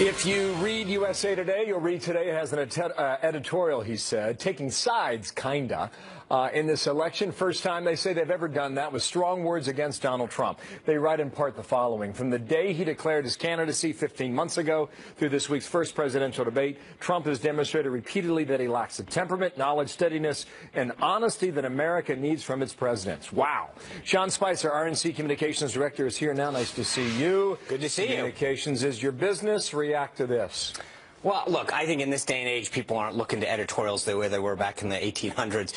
If you read USA Today, you'll read today has an editorial, he said, taking sides, kinda, in this election. First time they say they've ever done that with strong words against Donald Trump. They write in part the following. From the day he declared his candidacy 15 months ago through this week's first presidential debate, Trump has demonstrated repeatedly that he lacks the temperament, knowledge, steadiness, and honesty that America needs from its presidents. Wow. Sean Spicer, RNC Communications Director, is here now. Nice to see you. Good to see you. Communications is your business. React to this. Well, look, I think in this day and age, people aren't looking to editorials the way they were back in the 1800s.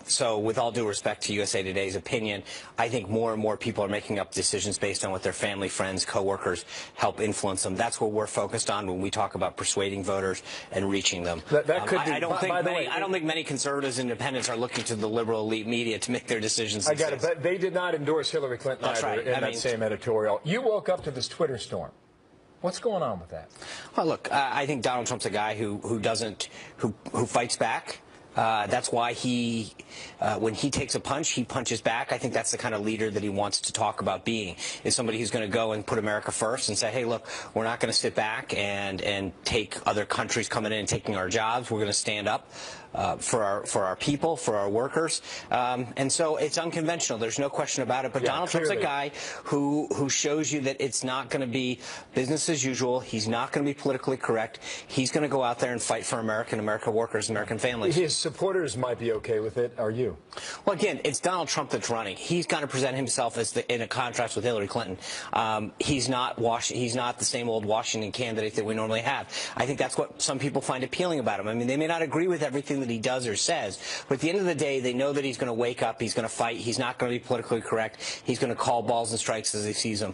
So with all due respect to USA Today's opinion, I think more and more people are making up decisions based on what their family, friends, coworkers help influence them. That's what we're focused on when we talk about persuading voters and reaching them. That could be, I don't think many conservatives and independents are looking to the liberal elite media to make their decisions. I got it, but they did not endorse Hillary Clinton either in that same editorial. You woke up to this Twitter storm. What's going on with that? Well, look, I think Donald Trump's a guy who fights back. That's why when he takes a punch, he punches back. I think that's the kind of leader that he wants to talk about being, is somebody who's going to go and put America first and say, hey, look, we're not going to sit back and take other countries coming in and taking our jobs. We're going to stand up for our people, for our workers. And so it's unconventional. There's no question about it. But yeah, Donald Trump's a guy who shows you that it's not going to be business as usual. He's not going to be politically correct. He's going to go out there and fight for American workers, American families. His supporters might be okay with it. Are you? Well, again, it's Donald Trump that's running. He's got to present himself as in a contrast with Hillary Clinton. He's not the same old Washington candidate that we normally have. I think that's what some people find appealing about him. I mean, they may not agree with everything that he does or says, but at the end of the day, they know that he's going to wake up, he's going to fight, he's not going to be politically correct, he's going to call balls and strikes as he sees them.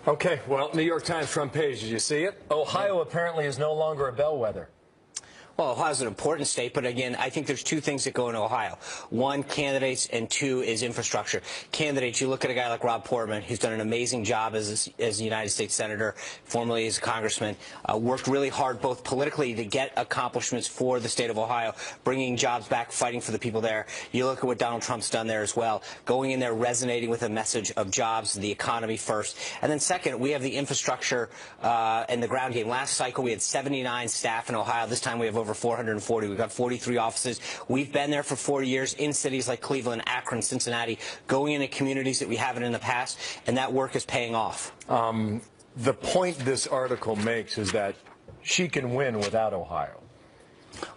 Okay, well, New York Times front page, did you see it? Ohio apparently is no longer a bellwether. Well, Ohio's an important state, but again, I think there's two things that go in Ohio. One, candidates, and two is infrastructure. Candidates, you look at a guy like Rob Portman, who's done an amazing job as a United States Senator, formerly as a congressman, worked really hard both politically to get accomplishments for the state of Ohio, bringing jobs back, fighting for the people there. You look at what Donald Trump's done there as well, going in there, resonating with a message of jobs, the economy first. And then second, we have the infrastructure and the ground game. Last cycle, we had 79 staff in Ohio. This time we have over 440. We've got 43 offices. We've been there for 4 years in cities like Cleveland, Akron, Cincinnati, going into communities that we haven't in the past, and that work is paying off. The point this article makes is that she can win without Ohio.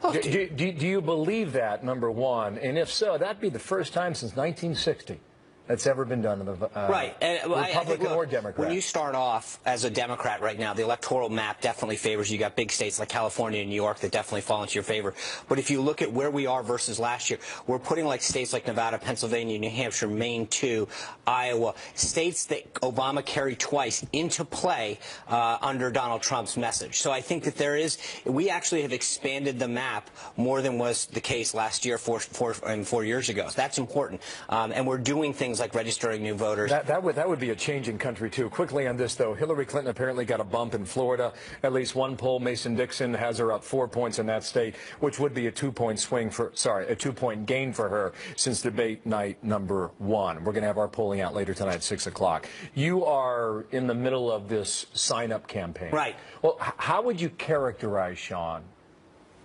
Well, do you believe that, number one? And if so, that'd be the first time since 1960. That's ever been done in the Republican or Democrat. When you start off as a Democrat right now, the electoral map definitely favors you. You got big states like California and New York that definitely fall into your favor. But if you look at where we are versus last year, we're putting like states like Nevada, Pennsylvania, New Hampshire, Maine too, Iowa, states that Obama carried twice into play under Donald Trump's message. So I think that we actually have expanded the map more than was the case last year, 4 years ago. So that's important. And we're doing things like registering new voters. That would be a change in country, too. Quickly on this, though, Hillary Clinton apparently got a bump in Florida. At least one poll, Mason-Dixon, has her up 4 points in that state, which would be a 2-point swing for, a 2-point gain for her since debate night number 1. We're going to have our polling out later tonight at 6 o'clock. You are in the middle of this sign-up campaign. Right. Well, how would you characterize, Sean,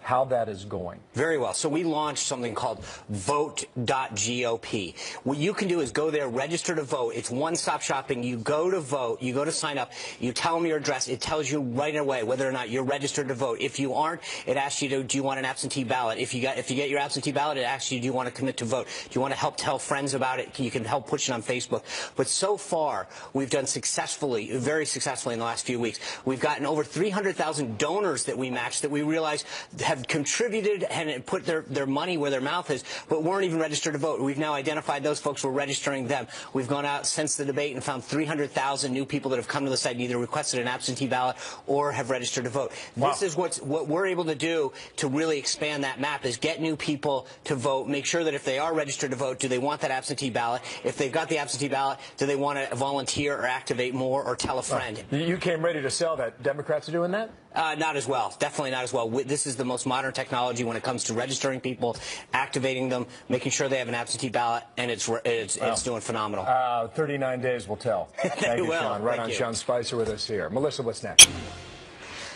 how that is going? Very well. So we launched something called vote.gop. What you can do is go there, register to vote. It's one-stop shopping. You go to vote. You go to sign up. You tell them your address. It tells you right away whether or not you're registered to vote. If you aren't, it asks you do you want an absentee ballot? If you get your absentee ballot, it asks you, do you want to commit to vote? Do you want to help tell friends about it? You can help push it on Facebook. But so far, we've done very successfully in the last few weeks. We've gotten over 300,000 donors that we matched that we realized have contributed and put their money where their mouth is, but weren't even registered to vote. We've now identified those folks. We're registering them. We've gone out since the debate and found 300,000 new people that have come to the site and either requested an absentee ballot or have registered to vote. Wow. This is what we're able to do to really expand that map, is get new people to vote, make sure that if they are registered to vote, do they want that absentee ballot? If they've got the absentee ballot, do they want to volunteer or activate more or tell a friend? You came ready to sell that. Democrats are doing that? Not as well. Definitely not as well. This is the most modern technology when it comes to registering people, activating them, making sure they have an absentee ballot, and it's doing phenomenal. 39 days will tell. Thank you, Sean. Right on, Sean Spicer with us here. Melissa, what's next?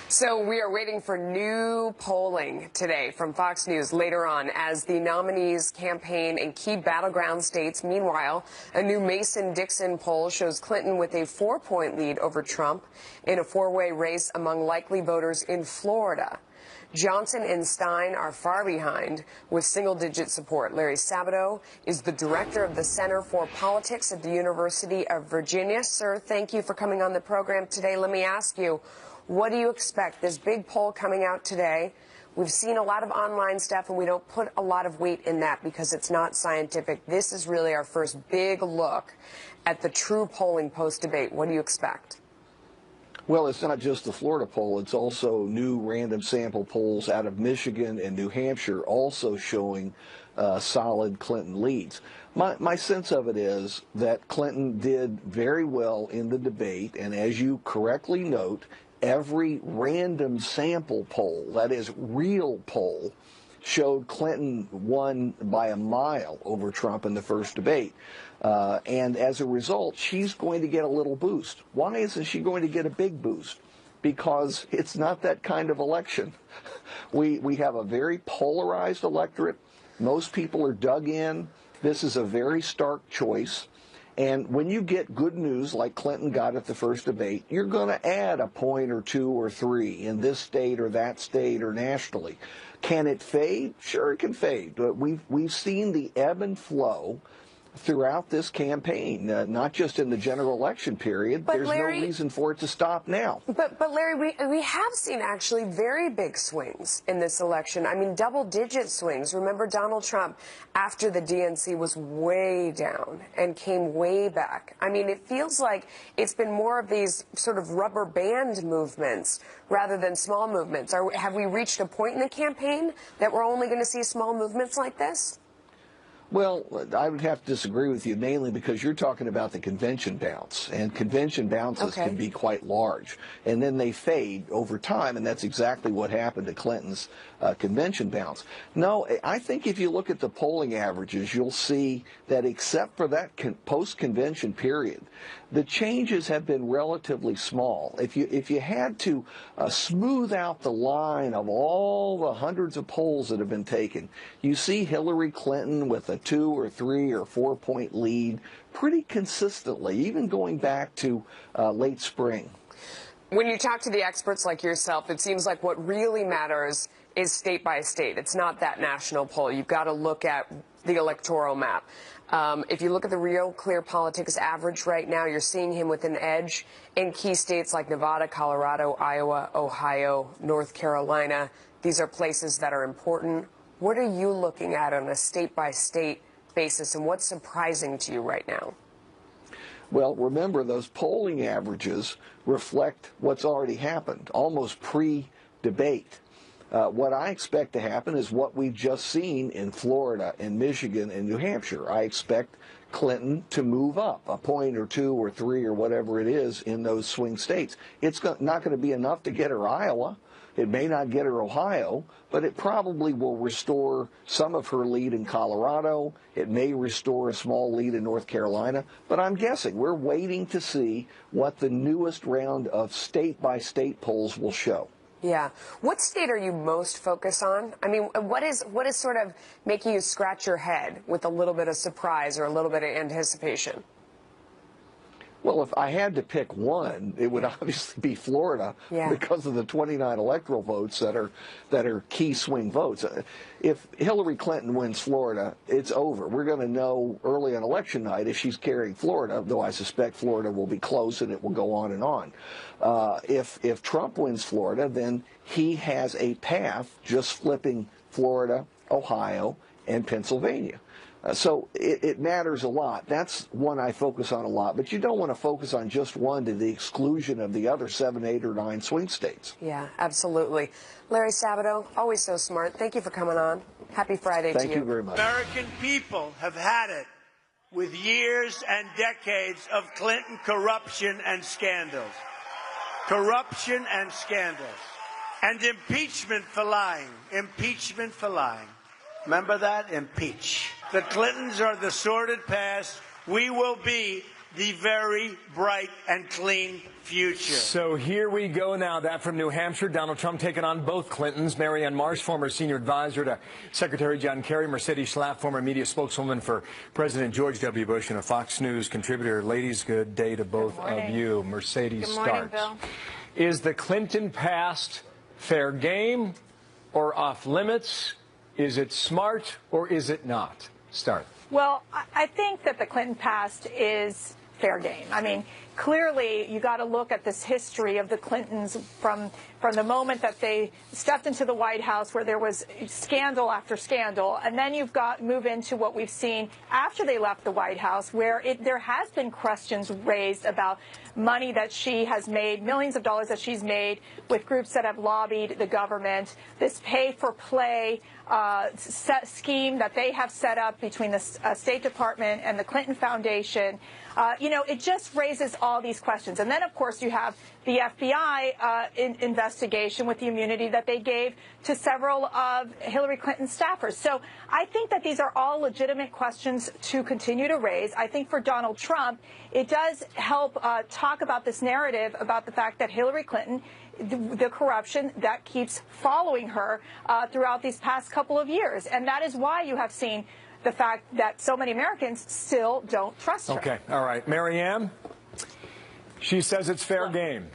So we are waiting for new polling today from Fox News later on as the nominees campaign in key battleground states. Meanwhile, a new Mason-Dixon poll shows Clinton with a 4-point lead over Trump in a four-way race among likely voters in Florida. Johnson and Stein are far behind with single-digit support. Larry Sabato is the director of the Center for Politics at the University of Virginia. Sir, thank you for coming on the program today. Let me ask you, what do you expect? This big poll coming out today. We've seen a lot of online stuff, and we don't put a lot of weight in that because it's not scientific. This is really our first big look at the true polling post-debate. What do you expect? Well, it's not just the Florida poll. It's also new random sample polls out of Michigan and New Hampshire also showing solid Clinton leads. My sense of it is that Clinton did very well in the debate, and as you correctly note, every random sample poll, that is real poll, showed Clinton won by a mile over Trump in the first debate. And as a result, she's going to get a little boost. Why isn't she going to get a big boost? Because it's not that kind of election. We have a very polarized electorate. Most people are dug in. This is a very stark choice. And when you get good news like Clinton got at the first debate, you're going to add a point or two or three in this state or that state or nationally. Can it fade? Sure, it can fade. But we've seen the ebb and flow throughout this campaign, not just in the general election period. But there's Larry, no reason for it to stop now. But Larry, we have seen actually very big swings in this election. I mean, double-digit swings. Remember Donald Trump, after the DNC was way down and came way back. I mean, it feels like it's been more of these sort of rubber band movements rather than small movements. Have we reached a point in the campaign that we're only going to see small movements like this? Well, I would have to disagree with you, mainly because you're talking about the convention bounce, and convention bounces can be quite large, and then they fade over time, and that's exactly what happened to Clinton's convention bounce. No, I think if you look at the polling averages, you'll see that except for that post-convention period, the changes have been relatively small. If you had to smooth out the line of all the hundreds of polls that have been taken, you see Hillary Clinton with a 2 or 3 or 4 point lead pretty consistently, even going back to late spring. When you talk to the experts like yourself, it seems like what really matters is state by state. It's not that national poll. You've got to look at the electoral map. If you look at the Real Clear Politics average right now, you're seeing him with an edge in key states like Nevada, Colorado, Iowa, Ohio, North Carolina. These are places that are important. What are you looking at on a state-by-state basis, and what's surprising to you right now? Well, remember, those polling averages reflect what's already happened, almost pre-debate. What I expect to happen is what we've just seen in Florida and Michigan and New Hampshire. I expect Clinton to move up a point or 2 or 3 or whatever it is in those swing states. It's not going to be enough to get her Iowa. It may not get her Ohio, but it probably will restore some of her lead in Colorado. It may restore a small lead in North Carolina. But I'm guessing we're waiting to see what the newest round of state-by-state polls will show. Yeah. What state are you most focused on? I mean, what is sort of making you scratch your head with a little bit of surprise or a little bit of anticipation? Well, if I had to pick one, it would obviously be Florida because of the 29 electoral votes that are key swing votes. If Hillary Clinton wins Florida, it's over. We're going to know early on election night if she's carrying Florida, though I suspect Florida will be close and it will go on and on. If Trump wins Florida, then he has a path just flipping Florida, Ohio, and Pennsylvania. So it matters a lot. That's one I focus on a lot. But you don't want to focus on just one to the exclusion of the other 7, 8, or 9 swing states. Yeah, absolutely. Larry Sabato, always so smart. Thank you for coming on. Happy Friday to you. Thank you very much. American people have had it with years and decades of Clinton corruption and scandals. Corruption and scandals. And impeachment for lying. Impeachment for lying. Remember that? Impeach. The Clintons are the sordid past. We will be the very bright and clean future. So here we go now. That from New Hampshire. Donald Trump taking on both Clintons. Marianne Marsh, former senior advisor to Secretary John Kerry. Mercedes Schlapp, former media spokeswoman for President George W. Bush and a Fox News contributor. Ladies, good day to both of you. Mercedes Good morning, starts. Bill. Is the Clinton past fair game or off limits? Is it smart or is it not? Start. Well, I think that the Clinton past is fair game. I mean, clearly, you got to look at this history of the Clintons from the moment that they stepped into the White House, where there was scandal after scandal, and then you've got move into what we've seen after they left the White House, where there has been questions raised about money that she has made, millions of dollars that she's made with groups that have lobbied the government, this pay-for-play scheme that they have set up between the State Department and the Clinton Foundation. It just raises all these questions. And then, of course, you have the FBI investigation with the immunity that they gave to several of Hillary Clinton's staffers. So I think that these are all legitimate questions to continue to raise. I think for Donald Trump, it does help talk about this narrative about the fact that Hillary Clinton, the corruption that keeps following her throughout these past couple of years. And that is why you have seen the fact that so many Americans still don't trust her. Okay, all right. Marianne, she says it's fair game.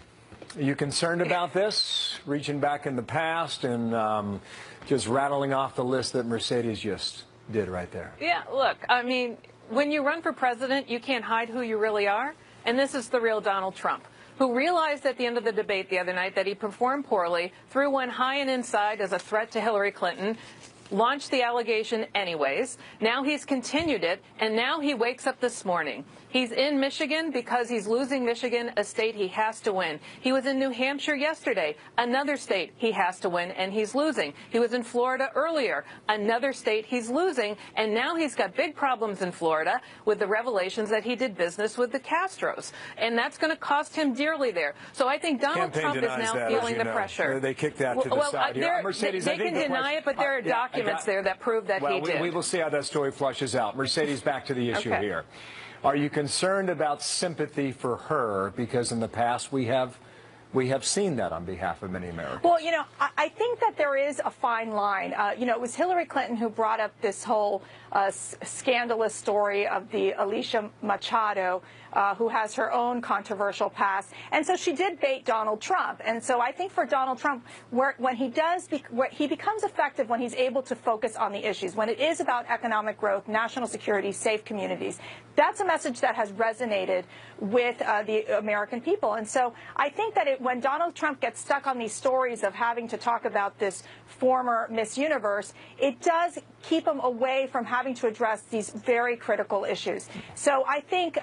Are you concerned about this, reaching back in the past and just rattling off the list that Mercedes just did right there? Yeah, look, I mean, when you run for president, you can't hide who you really are. And this is the real Donald Trump, who realized at the end of the debate the other night that he performed poorly, threw one high and inside as a threat to Hillary Clinton, launched the allegation anyways. Now he's continued it, and now he wakes up this morning. He's in Michigan because he's losing Michigan, a state he has to win. He was in New Hampshire yesterday, another state he has to win, and he's losing. He was in Florida earlier, another state he's losing, and now he's got big problems in Florida with the revelations that he did business with the Castros, and that's going to cost him dearly there. So I think Donald Trump is now feeling the pressure. They kicked that to the side. Mercedes, they can deny it, but there are documents there that prove that he did. We will see how that story flushes out. Mercedes, back to the issue here. Are you concerned about sympathy for her? Because in the past we have seen that on behalf of many Americans. Well, I think that there is a fine line. It was Hillary Clinton who brought up this whole scandalous story of the Alicia Machado, who has her own controversial past. And so she did bait Donald Trump. And so I think for Donald Trump, when he becomes effective when he's able to focus on the issues, when it is about economic growth, national security, safe communities. That's a message that has resonated with the American people. And so I think that when Donald Trump gets stuck on these stories of having to talk about this former Miss Universe, it does keep him away from having to address these very critical issues. So I think,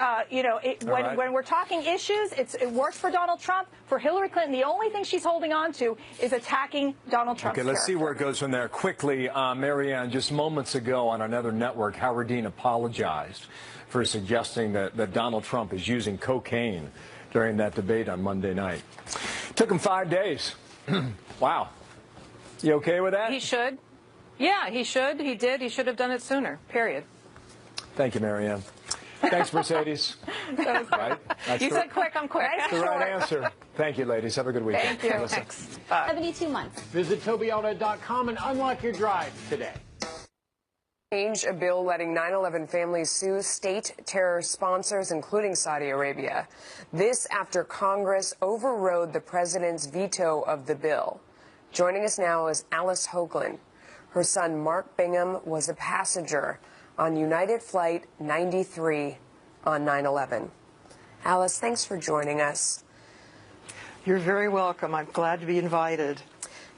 when we're talking issues, it works for Donald Trump. For Hillary Clinton, the only thing she's holding on to is attacking Donald Trump's Okay, let's see character. where it goes from there. Quickly, Marianne, just moments ago on another network, Howard Dean apologized for suggesting that Donald Trump is using cocaine during that debate on Monday night. Took him 5 days. Wow. You okay with that? He should. Yeah, he should. He did. He should have done it sooner, period. Thank you, Marianne. Thanks, Mercedes. Right? You said quick, I'm quick. That's the right answer. Thank you, ladies. Have a good weekend. Thank you. Thanks. 72 months. Visit TobyAuto.com and unlock your drive today. Change a bill letting 9/11 families sue state terror sponsors, including Saudi Arabia. This after Congress overrode the president's veto of the bill. Joining us now is Alice Hoagland. Her son, Mark Bingham, was a passenger on United Flight 93 on 9/11. Alice, thanks for joining us. You're very welcome. I'm glad to be invited.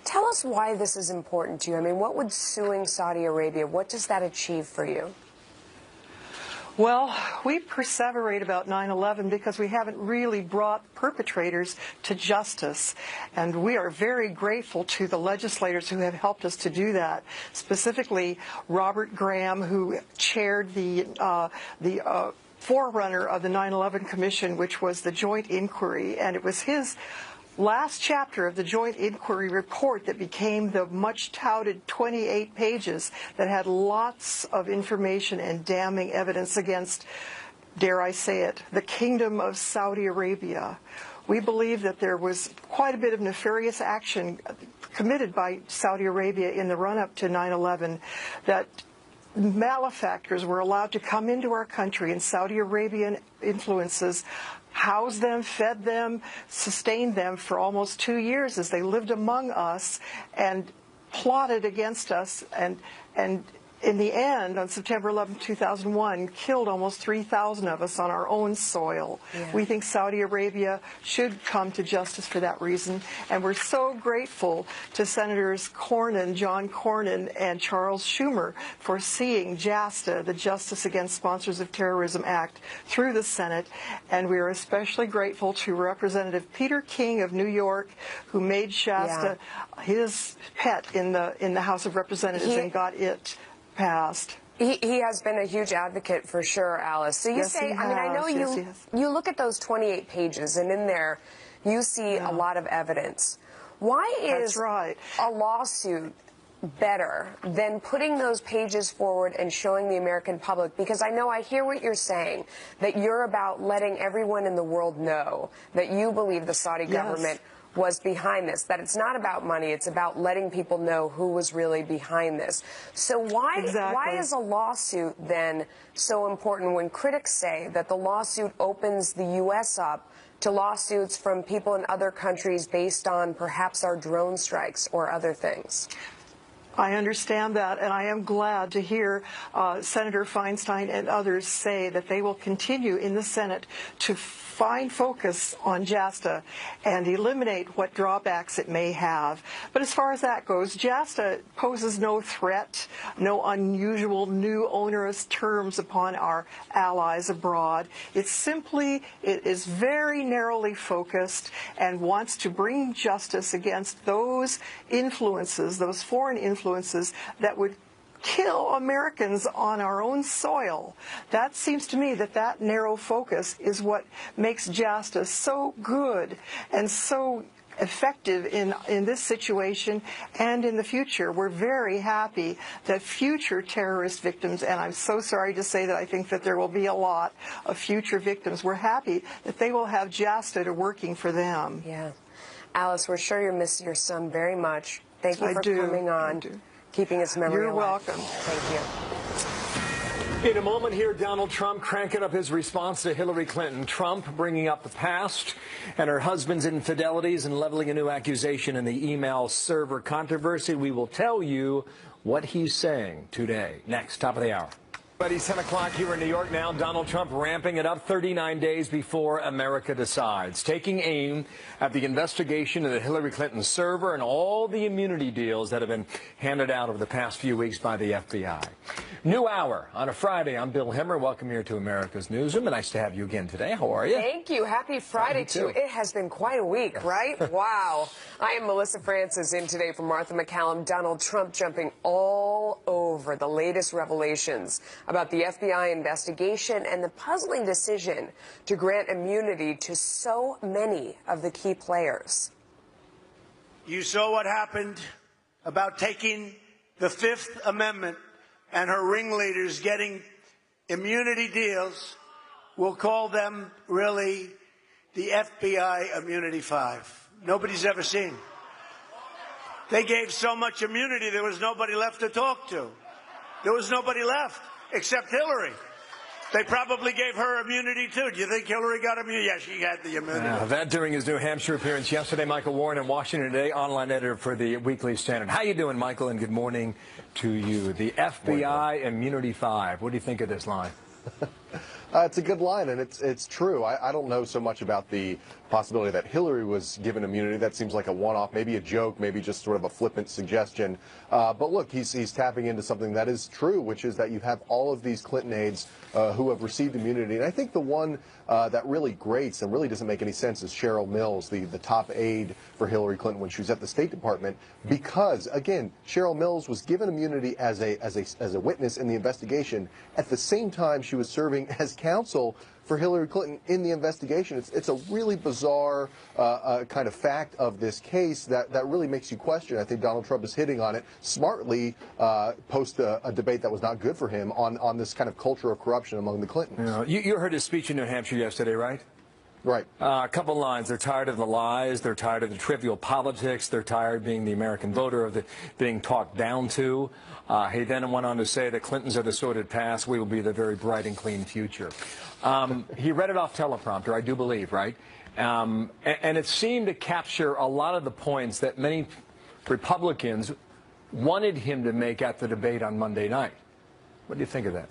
Tell us why this is important to you. I mean, what would suing Saudi Arabia, what does that achieve for you? Well, we perseverate about 9/11 because we haven't really brought perpetrators to justice. And we are very grateful to the legislators who have helped us to do that. Specifically, Robert Graham, who chaired the forerunner of the 9/11 Commission, which was the joint inquiry. And it was his last chapter of the joint inquiry report that became the much touted 28 pages that had lots of information and damning evidence against dare I say it, the Kingdom of Saudi Arabia. We believe that there was quite a bit of nefarious action committed by Saudi Arabia in the run-up to 9/11, that malefactors were allowed to come into our country, and Saudi Arabian influences housed them, fed them, sustained them for almost 2 years as they lived among us and plotted against us, and in the end, on September 11, 2001, killed almost 3,000 of us on our own soil. Yeah. We think Saudi Arabia should come to justice for that reason, and we're so grateful to Senators John Cornyn, and Charles Schumer for seeing JASTA, the Justice Against Sponsors of Terrorism Act, through the Senate, and we are especially grateful to Representative Peter King of New York, who made Shasta his pet in the House of Representatives and got it passed. He has been a huge advocate for sure, Alice. So you say, I mean, I know you look at those 28 pages, and in there you see a lot of evidence. Why is a lawsuit better than putting those pages forward and showing the American public? Because I hear what you're saying, that you're about letting everyone in the world know that you believe the Saudi government was behind this, that it's not about money, it's about letting people know who was really behind this. So why is a lawsuit then so important when critics say that the lawsuit opens the U.S. up to lawsuits from people in other countries based on perhaps our drone strikes or other things? I understand that, and I am glad to hear Senator Feinstein and others say that they will continue in the Senate to find focus on JASTA and eliminate what drawbacks it may have. But as far as that goes, JASTA poses no threat, no unusual new onerous terms upon our allies abroad. It is very narrowly focused and wants to bring justice against those influences, those foreign influences that would kill Americans on our own soil. That seems to me that narrow focus is what makes JASTA so good and so effective in this situation and in the future. We're very happy that future terrorist victims, and I'm so sorry to say that I think that there will be a lot of future victims, we're happy that they will have JASTA working for them. Yeah. Alice, we're sure you miss your son very much. Thank you for coming on. Keeping his memory alive. You're welcome. Thank you. In a moment here, Donald Trump cranking up his response to Hillary Clinton. Trump bringing up the past and her husband's infidelities and leveling a new accusation in the email server controversy. We will tell you what he's saying today. Next, top of the hour. It's 10 o'clock here in New York now. Donald Trump ramping it up 39 days before America decides, taking aim at the investigation of the Hillary Clinton server and all the immunity deals that have been handed out over the past few weeks by the FBI. New hour on a Friday. I'm Bill Hemmer. Welcome here to America's Newsroom. Nice to have you again today. How are you? Thank you. Happy Friday to you. It has been quite a week, right? Wow. I am Melissa Francis, in today for Martha McCallum. Donald Trump jumping all over the latest revelations about the FBI investigation and the puzzling decision to grant immunity to so many of the key players. You saw what happened about taking the Fifth Amendment and her ringleaders getting immunity deals. We'll call them really the FBI Immunity 5. Nobody's ever seen. They gave so much immunity there was nobody left to talk to. There was nobody left except Hillary. They probably gave her immunity, too. Do you think Hillary got immunity? Yeah, she had the immunity. That during his New Hampshire appearance yesterday. Michael Warren in Washington Today, online editor for the Weekly Standard. How you doing, Michael, and good morning to you. The FBI Immunity 5. What do you think of this line? It's a good line, and it's true. I don't know so much about the possibility that Hillary was given immunity. That seems like a one-off, maybe a joke, maybe just sort of a flippant suggestion. But look, he's tapping into something that is true, which is that you have all of these Clinton aides who have received immunity. And I think the one that really grates and really doesn't make any sense is Cheryl Mills, the top aide for Hillary Clinton when she was at the State Department, because, again, Cheryl Mills was given immunity as a witness in the investigation. At the same time, she was serving as counsel for Hillary Clinton in the investigation. It's a really bizarre kind of fact of this case that really makes you question. I think Donald Trump is hitting on it smartly post a debate that was not good for him on this kind of culture of corruption among the Clintons. You heard his speech in New Hampshire yesterday, right? Right. A couple lines. They're tired of the lies. They're tired of the trivial politics. They're tired of being the American voter, of being talked down to. He then went on to say that Clintons are the sordid past. We will be the very bright and clean future. He read it off teleprompter, I do believe, right? And it seemed to capture a lot of the points that many Republicans wanted him to make at the debate on Monday night. What do you think of that?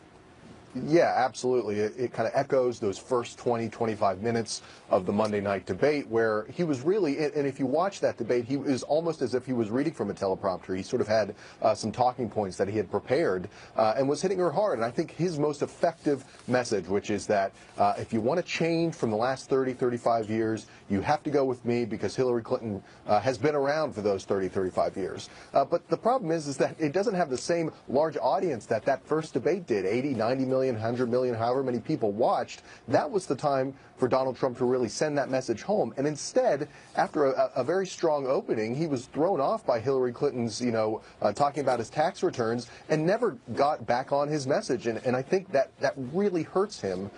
Yeah, absolutely. It kind of echoes those first 20, 25 minutes of the Monday night debate where he was really, and if you watch that debate, he was almost as if he was reading from a teleprompter. He sort of had some talking points that he had prepared and was hitting her hard. And I think his most effective message, which is that if you want to change from the last 30, 35 years, you have to go with me because Hillary Clinton has been around for those 30, 35 years. But the problem is that it doesn't have the same large audience that first debate did, 80, 90 million. 100 million, however many people watched. That was the time for Donald Trump to really send that message home. And instead, after a very strong opening, he was thrown off by Hillary Clinton's, talking about his tax returns and never got back on his message. And I think that really hurts him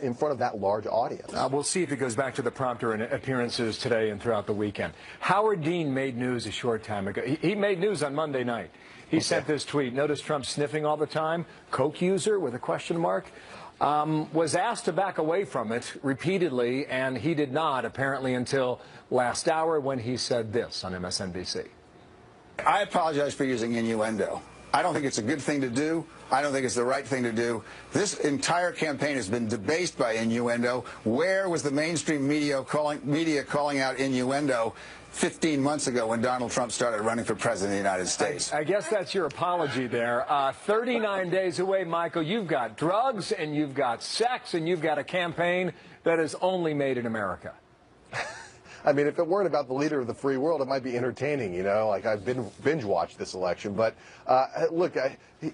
in front of that large audience. We'll see if he goes back to the prompter in appearances today and throughout the weekend. Howard Dean made news a short time ago. He made news on Monday night. He sent this tweet. Notice Trump sniffing all the time. Coke user with a question mark. Was asked to back away from it repeatedly, and he did not, apparently, until last hour when he said this on MSNBC. I apologize for using innuendo. I don't think it's a good thing to do. I don't think it's the right thing to do. This entire campaign has been debased by innuendo. Where was the mainstream media calling out innuendo 15 months ago when Donald Trump started running for president of the United States? I guess that's your apology there. 39 days away, Michael. You've got drugs, and you've got sex, and you've got a campaign that is only made in America. I mean, if it weren't about the leader of the free world, it might be entertaining, Like, I've binge-watched this election. But, look,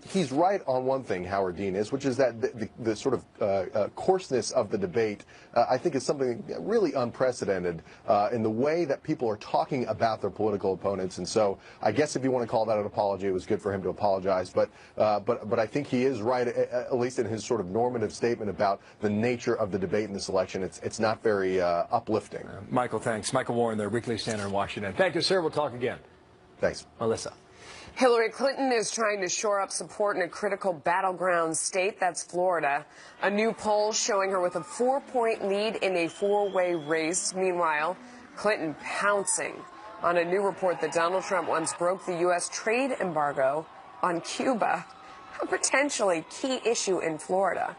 he's right on one thing, Howard Dean is, which is that the sort of coarseness of the debate, I think, is something really unprecedented in the way that people are talking about their political opponents. And so I guess if you want to call that an apology, it was good for him to apologize. But I think he is right, at least in his sort of normative statement about the nature of the debate in this election. It's not very uplifting. Michael, thanks. Michael Warren there, Weekly Standard in Washington. Thank you, sir. We'll talk again. Thanks. Melissa. Hillary Clinton is trying to shore up support in a critical battleground state. That's Florida. A new poll showing her with a 4-point lead in a 4-way race. Meanwhile, Clinton pouncing on a new report that Donald Trump once broke the U.S. trade embargo on Cuba, a potentially key issue in Florida.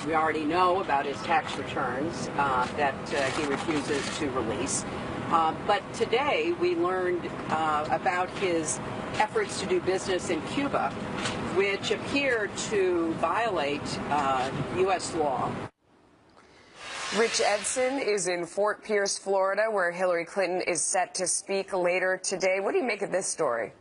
We already know about his tax returns that he refuses to release. But today we learned about his efforts to do business in Cuba, which appear to violate U.S. law. Rich Edson is in Fort Pierce, Florida, where Hillary Clinton is set to speak later today. What do you make of this story?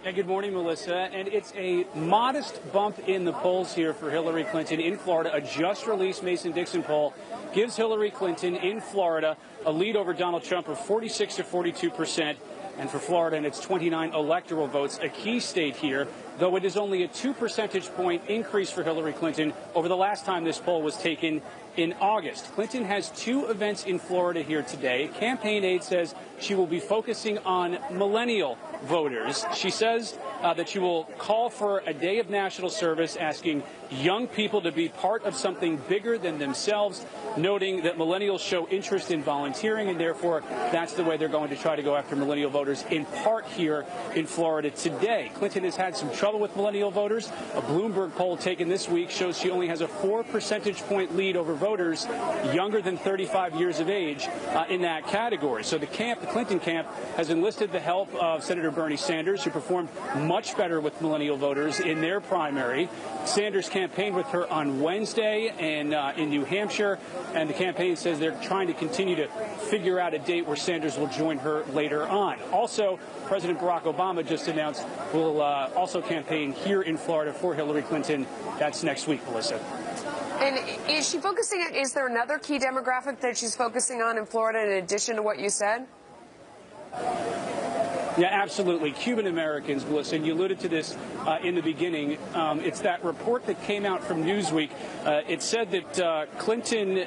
And good morning, Melissa. And it's a modest bump in the polls here for Hillary Clinton in Florida. A just-released Mason-Dixon poll gives Hillary Clinton in Florida a lead over Donald Trump of 46 to 42%. And for Florida and its 29 electoral votes, a key state here, though it is only a 2 percentage point increase for Hillary Clinton over the last time this poll was taken in August. Clinton has 2 events in Florida here today. Campaign aide says she will be focusing on millennial voters. She says that she will call for a day of national service, asking young people to be part of something bigger than themselves, noting that millennials show interest in volunteering, and therefore that's the way they're going to try to go after millennial voters, in part here in Florida today. Clinton has had some trouble with millennial voters. A Bloomberg poll taken this week shows she only has a 4 percentage point lead over voters younger than 35 years of age in that category. So the Clinton camp, has enlisted the help of Senator Bernie Sanders, who performed much better with millennial voters in their primary. Sanders campaigned with her on Wednesday and in New Hampshire, and the campaign says they're trying to continue to figure out a date where Sanders will join her later on. Also, President Barack Obama just announced will also campaign here in Florida for Hillary Clinton. That's next week, Melissa. And is she focusing on, is there another key demographic that she's focusing on in Florida in addition to what you said? Yeah, absolutely. Cuban Americans, Melissa, and you alluded to this in the beginning. It's that report that came out from Newsweek. It said that Clinton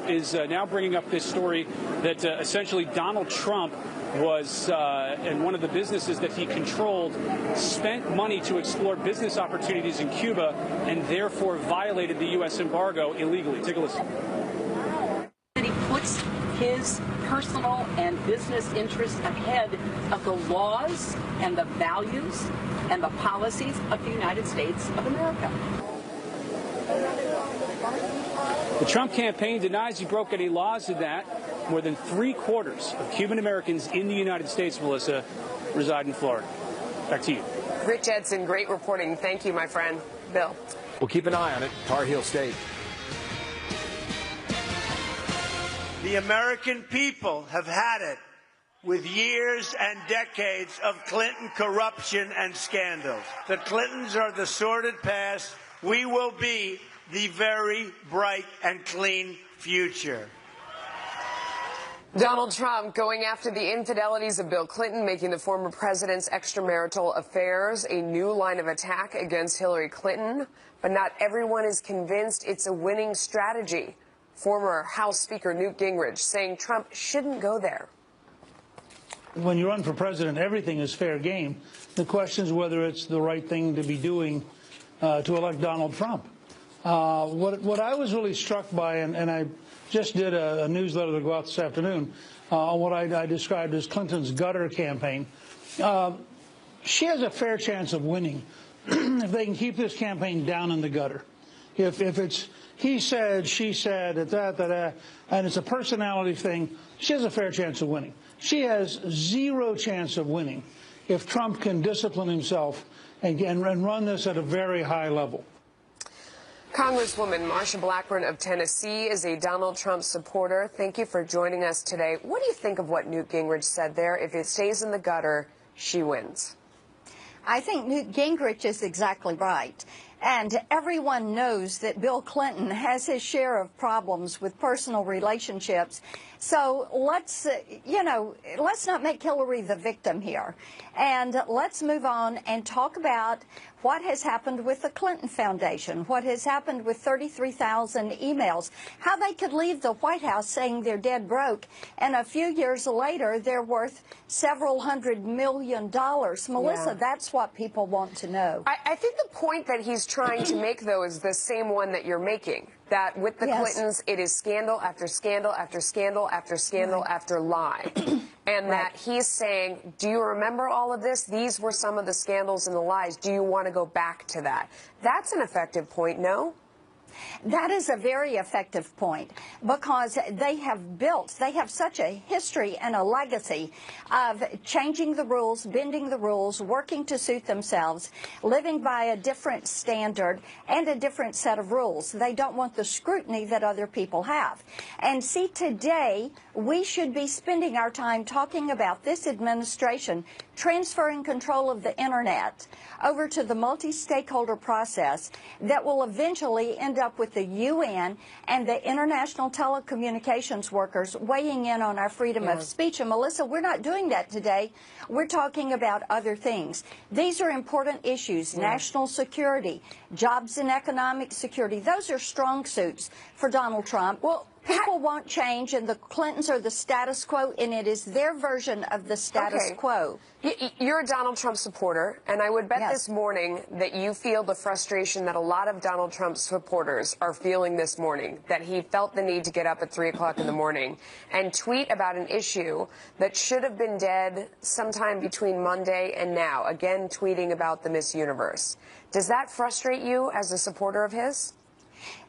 is now bringing up this story that essentially Donald Trump was, and one of the businesses that he controlled, spent money to explore business opportunities in Cuba and therefore violated the U.S. embargo illegally. Take a listen. He puts his personal and business interests ahead of the laws and the values and the policies of the United States of America. The Trump campaign denies he broke any laws in that. More than 3/4 of Cuban Americans in the United States, Melissa, reside in Florida. Back to you. Rich Edson, great reporting. Thank you, my friend. Bill. We'll keep an eye on it. Tar Heel State. The American people have had it with years and decades of Clinton corruption and scandals. The Clintons are the sordid past. We will be the very bright and clean future. Donald Trump going after the infidelities of Bill Clinton, making the former president's extramarital affairs a new line of attack against Hillary Clinton. But not everyone is convinced it's a winning strategy. Former House Speaker Newt Gingrich saying Trump shouldn't go there. When you run for president, everything is fair game. The question is whether it's the right thing to be doing to elect Donald Trump. What I was really struck by, and I just did a newsletter to go out this afternoon on what I described as Clinton's gutter campaign. She has a fair chance of winning if they can keep this campaign down in the gutter. If it's he said, she said, and it's a personality thing, she has a fair chance of winning. She has zero chance of winning if Trump can discipline himself and run this at a very high level. Congresswoman Marsha Blackburn of Tennessee is a Donald Trump supporter. Thank you for joining us today. What do you think of what Newt Gingrich said there? If it stays in the gutter, she wins. I think Newt Gingrich is exactly right. And everyone knows that Bill Clinton has his share of problems with personal relationships. So let's not make Hillary the victim here. And let's move on and talk about what has happened with the Clinton Foundation, what has happened with 33,000 emails, how they could leave the White House saying they're dead broke, and a few years later they're worth several $100 million. Melissa, that's what people want to know. I think the point that he's trying to make, though, is the same one that you're making, that with the Clintons, it is scandal after scandal after scandal after scandal after lie. And that he's saying, do you remember all of this? These were some of the scandals and the lies. Do you want to go back to that? That's an effective point, no? That is a very effective point because they have such a history and a legacy of changing the rules, bending the rules, working to suit themselves, living by a different standard and a different set of rules. They don't want the scrutiny that other people have. And see, today we should be spending our time talking about this administration transferring control of the internet over to the multi-stakeholder process that will eventually end up with the UN and the international telecommunications workers weighing in on our freedom of speech. And Melissa, we're not doing that today. We're talking about other things. These are important issues: national security, jobs and economic security. Those are strong suits for Donald Trump. Well, people won't change, and the Clintons are the status quo, and it is their version of the status quo. You're a Donald Trump supporter, and I would bet this morning that you feel the frustration that a lot of Donald Trump supporters are feeling this morning, that he felt the need to get up at 3 o'clock in the morning and tweet about an issue that should have been dead sometime between Monday and now, again tweeting about the Miss Universe. Does that frustrate you as a supporter of his?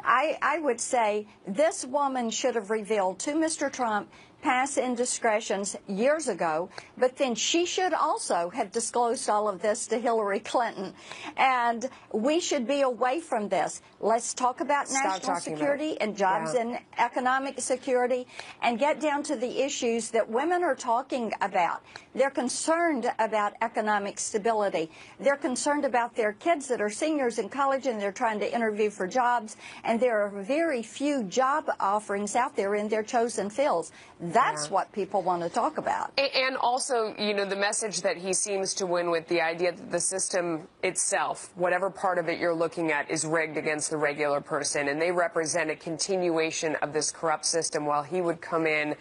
I would say this woman should have revealed to Mr. Trump past indiscretions years ago, but then she should also have disclosed all of this to Hillary Clinton. And we should be away from this. Let's talk about national security and jobs and economic security and get down to the issues that women are talking about. They're concerned about economic stability. They're concerned about their kids that are seniors in college and they're trying to interview for jobs, and there are very few job offerings out there in their chosen fields. That's what people want to talk about. And also, you know, the message that he seems to win with, the idea that the system itself, whatever part of it you're looking at, is rigged against the regular person, and they represent a continuation of this corrupt system while he would come in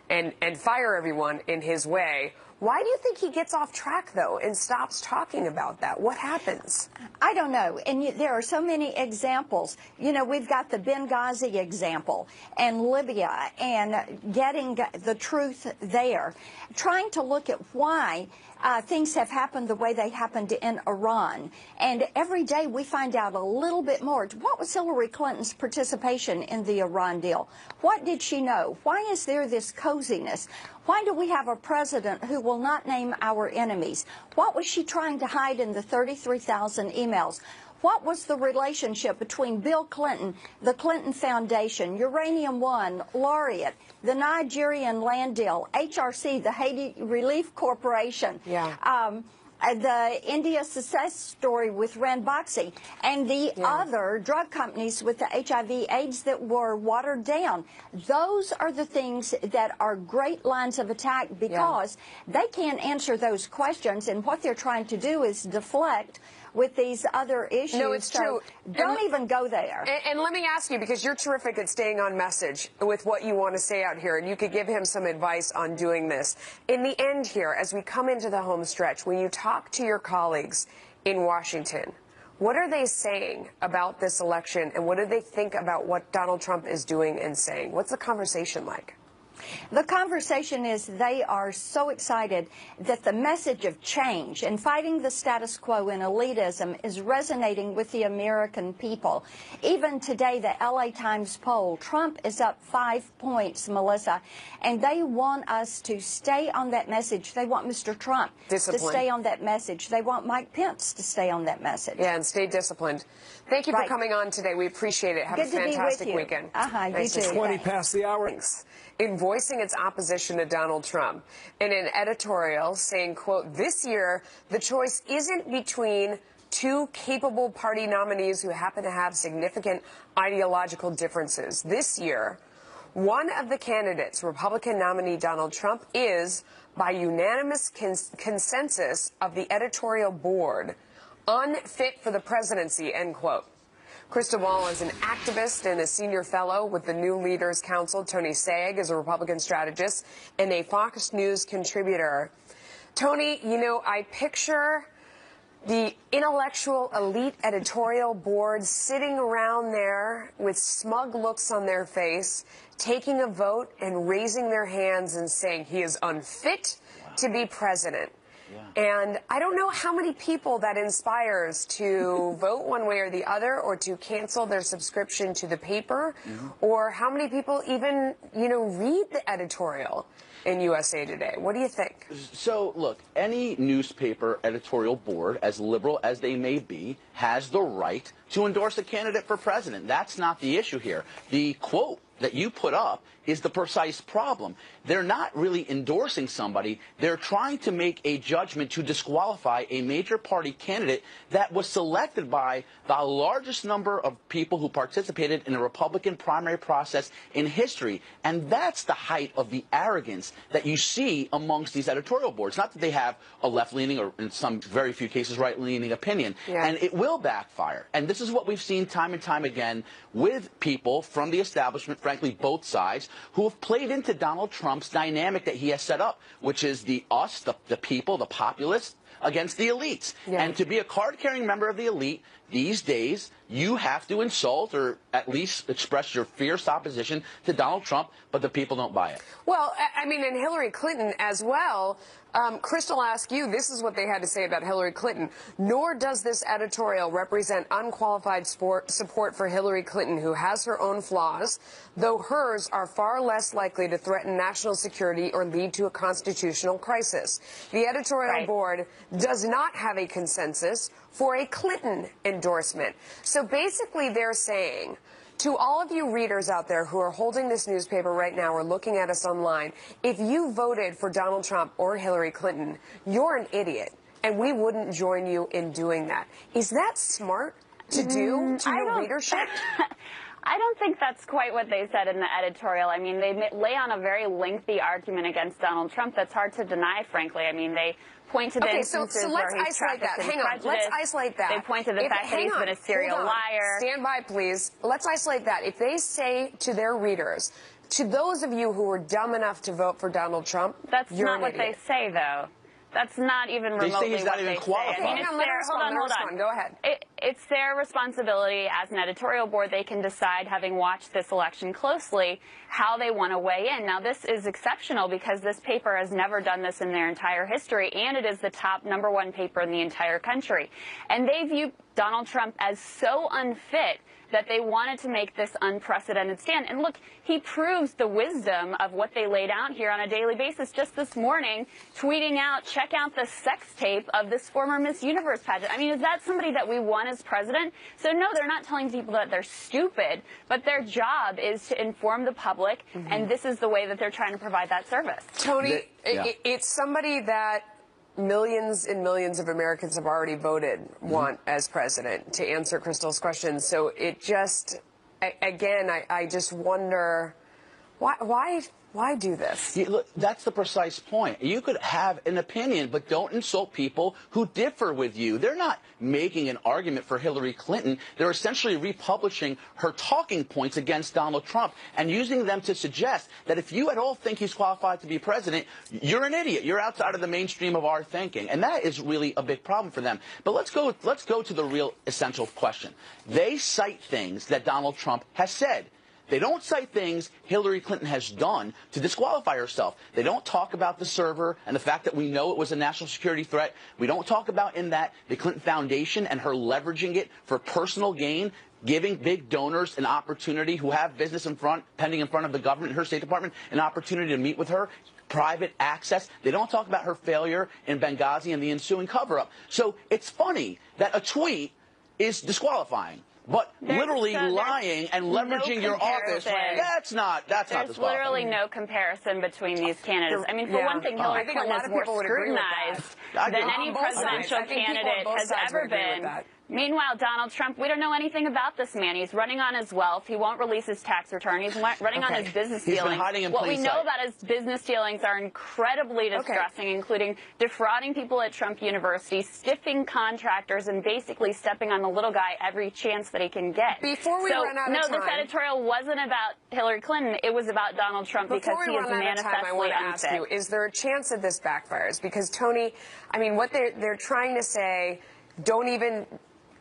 and fire everyone in his way. Why do you think he gets off track, though, and stops talking about that? What happens? I don't know. And there are so many examples. You know, we've got the Benghazi example and Libya and getting the truth there, trying to look at why things have happened the way they happened in Iran. And every day we find out a little bit more. What was Hillary Clinton's participation in the Iran deal? What did she know? Why is there this coziness? Why do we have a president who will not name our enemies? What was she trying to hide in the 33,000 emails? What was the relationship between Bill Clinton, the Clinton Foundation, Uranium One, Laureate, the Nigerian land deal, HRC, the Haiti Relief Corporation, the India success story with Ranbaxy, and the other drug companies with the HIV/AIDS that were watered down? Those are the things that are great lines of attack because they can't answer those questions, and what they're trying to do is deflect with these other issues. No, it's true. Don't even go there. And let me ask you, because you're terrific at staying on message with what you want to say out here, and you could give him some advice on doing this. In the end here, as we come into the home stretch, when you talk to your colleagues in Washington, what are they saying about this election, and what do they think about what Donald Trump is doing and saying? What's the conversation like? The conversation is they are so excited that the message of change and fighting the status quo and elitism is resonating with the American people. Even today, the LA Times poll, Trump is up 5 points, Melissa, and they want us to stay on that message. They want Mr. Trump to stay on that message. They want Mike Pence to stay on that message. Yeah, and stay disciplined. Thank you for coming on today. We appreciate it. Have a fantastic weekend. You too. 20 past the hour. In voicing its opposition to Donald Trump in an editorial saying, quote, "This year, the choice isn't between two capable party nominees who happen to have significant ideological differences. This year, one of the candidates, Republican nominee Donald Trump, is, by unanimous consensus of the editorial board, unfit for the presidency," end quote. Krista Wall is an activist and a senior fellow with the New Leaders Council. Tony Saig is a Republican strategist and a Fox News contributor. Tony, you know, I picture the intellectual elite editorial board sitting around there with smug looks on their face, taking a vote and raising their hands and saying he is unfit to be president. And I don't know how many people that inspires to vote one way or the other, or to cancel their subscription to the paper, or how many people even, you know, read the editorial in USA Today. What do you think? So, look, any newspaper editorial board, as liberal as they may be, has the right to endorse a candidate for president. That's not the issue here. The quote that you put up is the precise problem. They're not really endorsing somebody. They're trying to make a judgment to disqualify a major party candidate that was selected by the largest number of people who participated in a Republican primary process in history. And that's the height of the arrogance that you see amongst these editorial boards. Not that they have a left-leaning or, in some very few cases, right-leaning opinion. And it will backfire. And this is what we've seen time and time again with people from the establishment, frankly, both sides, who have played into Donald Trump's dynamic that he has set up, which is the us, the people, the populace, against the elites. Yeah. And to be a card-carrying member of the elite these days, you have to insult or at least express your fierce opposition to Donald Trump, but the people don't buy it. Well, I mean, and Hillary Clinton as well. Crystal asked you, this is what they had to say about Hillary Clinton. Nor does this editorial represent unqualified support for Hillary Clinton, who has her own flaws, though hers are far less likely to threaten national security or lead to a constitutional crisis. The editorial board does not have a consensus for a Clinton endorsement. So basically they're saying, to all of you readers out there who are holding this newspaper right now or looking at us online, if you voted for Donald Trump or Hillary Clinton, you're an idiot, and we wouldn't join you in doing that. Is that smart to do to your readership? I don't think that's quite what they said in the editorial. I mean, they lay on a very lengthy argument against Donald Trump that's hard to deny, frankly. I mean, they point to the instances where he's practiced in prejudice. Let's isolate that. They point to the fact that he's been a serial liar. Stand by, please. Let's isolate that. If they say to their readers, to those of you who were dumb enough to vote for Donald Trump, that's not what they say, though. That's not even remotely what they say. They say he's not even qualified. I mean, hold on. Go ahead. It's their responsibility as an editorial board. They can decide, having watched this election closely, how they want to weigh in. Now, this is exceptional because this paper has never done this in their entire history, and it is the top #1 paper in the entire country. And they view Donald Trump as so unfit that they wanted to make this unprecedented stand. And look, he proves the wisdom of what they laid out here on a daily basis. Just this morning, tweeting out, check out the sex tape of this former Miss Universe pageant. I mean, is that somebody that we want as president? So no, they're not telling people that they're stupid, but their job is to inform the public, and this is the way that they're trying to provide that service. Tony, it's somebody that millions and millions of Americans have already voted want as president, to answer Crystal's question. So it just, again, I just wonder, why do this? Look, that's the precise point. You could have an opinion, but don't insult people who differ with you. They're not making an argument for Hillary Clinton. They're essentially republishing her talking points against Donald Trump and using them to suggest that if you at all think he's qualified to be president, you're an idiot. You're outside of the mainstream of our thinking. And that is really a big problem for them. But let's go to the real essential question. They cite things that Donald Trump has said. They don't cite things Hillary Clinton has done to disqualify herself. They don't talk about the server and the fact that we know it was a national security threat. We don't talk about in that the Clinton Foundation and her leveraging it for personal gain, giving big donors an opportunity who have business pending in front of the government and her State Department, an opportunity to meet with her, private access. They don't talk about her failure in Benghazi and the ensuing cover-up. So it's funny that a tweet is disqualifying. But literally lying and leveraging your office, that's not disqualifying. There's literally no comparison between these candidates. I mean, for one thing, Hillary Clinton is more scrutinized than any presidential candidate has ever been. Meanwhile, Donald Trump, we don't know anything about this man. He's running on his wealth. He won't release his tax return. He's running on his business dealings. He's been hiding in what we plain know sight. about his business dealings are incredibly distressing, including defrauding people at Trump University, stiffing contractors, and basically stepping on the little guy every chance that he can get. Before we run out of time, this editorial wasn't about Hillary Clinton. It was about Donald Trump because he is manifestly I want to ask you, is there a chance that this backfires? Because, Tony, I mean, what they're trying to say, don't even...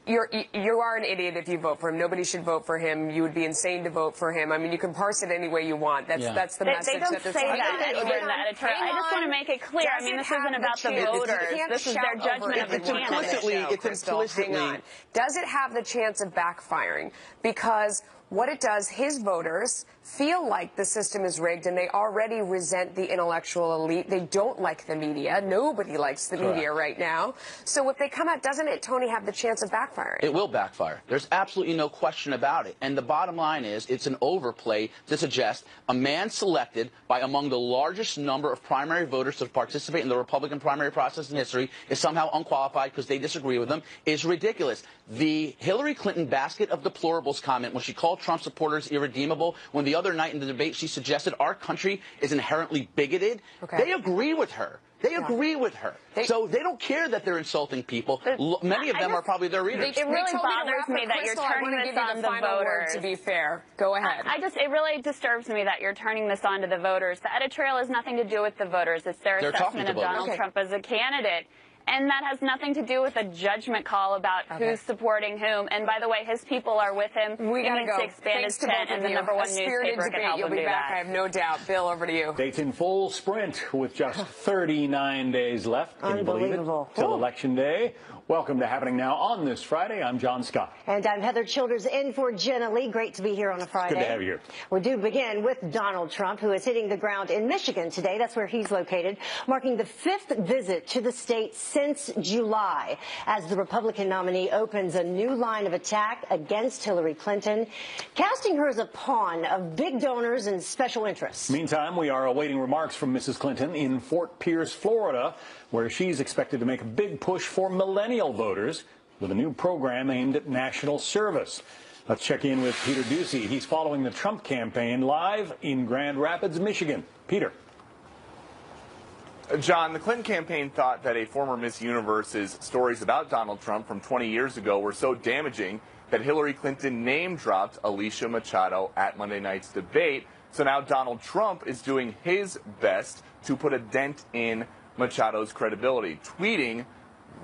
You are an idiot if you vote for him. Nobody should vote for him. You would be insane to vote for him. I mean, you can parse it any way you want. That's the message that they're trying to say that in the editorial. I just want to make it clear. I mean, this isn't about the voters. This is their judgment of the candidate. It's implicitly. Hang on. Does it have the chance of backfiring? Because what it does, his voters feel like the system is rigged, and they already resent the intellectual elite. They don't like the media. Nobody likes the media right now. So if they come out, doesn't it, Tony, have the chance of backfiring? It will backfire. There's absolutely no question about it. And the bottom line is it's an overplay to suggest a man selected by among the largest number of primary voters to participate in the Republican primary process in history is somehow unqualified because they disagree with him is ridiculous. The Hillary Clinton basket of deplorables comment when she called Trump supporters irredeemable, when the other night in the debate she suggested our country is inherently bigoted, they agree with her. They agree with her. So they don't care that they're insulting people. Many of them are probably their readers. It really bothers me that you're turning this on the voters. To be fair, go ahead. It really disturbs me that you're turning this on to the voters. The editorial has nothing to do with the voters. It's their assessment of Donald Trump as a candidate. And that has nothing to do with a judgment call about who's supporting whom. And by the way, his people are with him. We got to go. To expand Thanks his to tent, both and of the you. #1 A spirited newspaper debate. can help You'll him be do back, that. I have no doubt. Bill, over to you. States in full sprint with just 39 days left. Can you believe it? Till Election Day. Welcome to Happening Now on this Friday. I'm John Scott. And I'm Heather Childers in for Jenna Lee. Great to be here on a Friday. Good to have you here. We do begin with Donald Trump, who is hitting the ground in Michigan today. That's where he's located, marking the 5th visit to the state since July, as the Republican nominee opens a new line of attack against Hillary Clinton, casting her as a pawn of big donors and special interests. Meantime, we are awaiting remarks from Mrs. Clinton in Fort Pierce, Florida, where she's expected to make a big push for millennial voters with a new program aimed at national service. Let's check in with Peter Ducey. He's following the Trump campaign live in Grand Rapids, Michigan. Peter. John, the Clinton campaign thought that a former Miss Universe's stories about Donald Trump from 20 years ago were so damaging that Hillary Clinton name-dropped Alicia Machado at Monday night's debate. So now Donald Trump is doing his best to put a dent in Machado's credibility, tweeting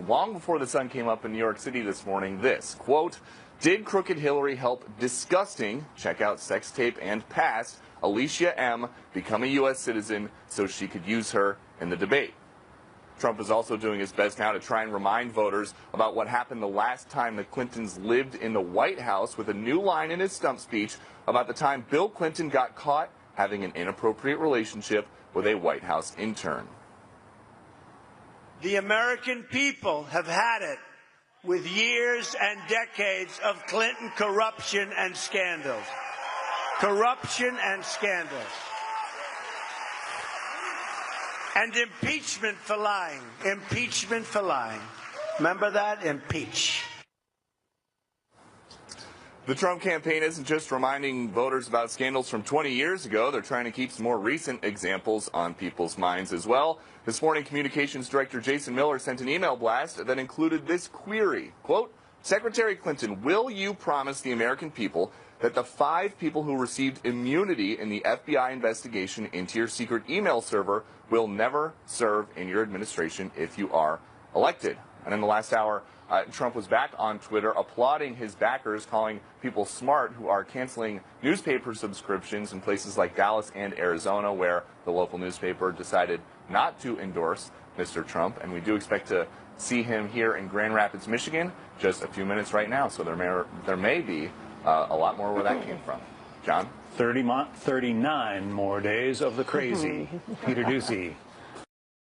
long before the sun came up in New York City this morning this, quote, "Did crooked Hillary help disgusting, check out sex tape and past, Alicia M. become a U.S. citizen so she could use her in the debate?" Trump is also doing his best now to try and remind voters about what happened the last time the Clintons lived in the White House, with a new line in his stump speech about the time Bill Clinton got caught having an inappropriate relationship with a White House intern. The American people have had it with years and decades of Clinton corruption and scandals. Corruption and scandals. And impeachment for lying. Impeachment for lying. Remember that? Impeach. The Trump campaign isn't just reminding voters about scandals from 20 years ago. They're trying to keep some more recent examples on people's minds as well. This morning, Communications Director Jason Miller sent an email blast that included this query. Quote, "Secretary Clinton, will you promise the American people that the 5 people who received immunity in the FBI investigation into your secret email server will never serve in your administration if you are elected?" And in the last hour, Trump was back on Twitter applauding his backers, calling people smart who are canceling newspaper subscriptions in places like Dallas and Arizona, where the local newspaper decided not to endorse Mr. Trump. And we do expect to see him here in Grand Rapids, Michigan, just a few minutes right now. So there may be a lot more where that came from. John? 39 more days of the crazy. Peter Ducey.